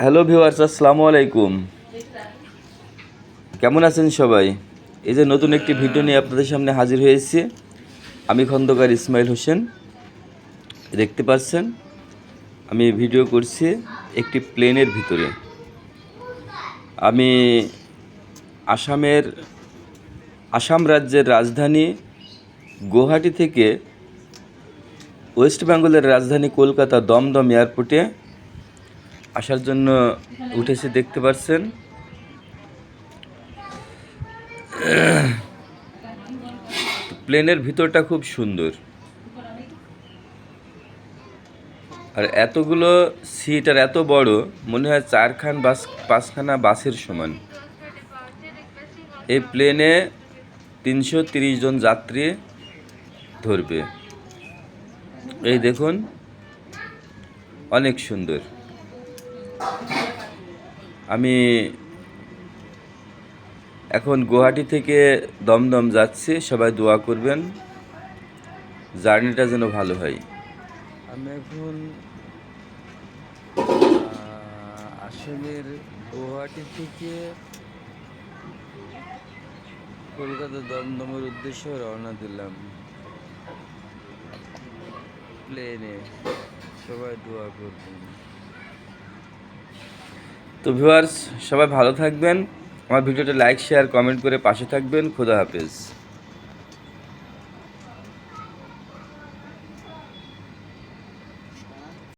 Hello viewers, আসসালামু আলাইকুম। কেমন আছেন সবাই? এই যে নতুন একটি ভিডিও নিয়ে আপনাদের সামনে হাজির হয়েছি। আমি খন্দকার ইসমাইল হোসেন। দেখতে পাচ্ছেন আমি ভিডিও করছি একটি প্লেনের ভিতরে। আমি আসাম রাজ্যের রাজধানী গুয়াহাটি থেকে ওয়েস্ট বেঙ্গলের রাজধানী কলকাতা দমদম এয়ারপোর্টে আসার জন্য উঠেছি। দেখতে পাচ্ছেন প্লেনের ভিতরটা খুব সুন্দর, আর এতগুলো সিট আর এত বড়, মনে হয় 5খানা বাসের সমান। এই প্লেনে 330 জন যাত্রী ধরবে। এই দেখুন, অনেক সুন্দর। আমি এখন গুয়াহাটি থেকে দমদম যাচ্ছি। সবাই দোয়া করবেন, জার্নিটা যেন ভালো হয়। আমি এখন আসামের গুয়াহাটি থেকে কলকাতা দমদমের উদ্দেশ্যে রওনা দিলাম প্লেনে। সবাই দোয়া করবেন। তো ভিউয়ার্স, সবাই ভালো থাকবেন। আমার ভিডিওটা লাইক, শেয়ার, কমেন্ট করে পাশে থাকবেন। খোদা হাফেজ।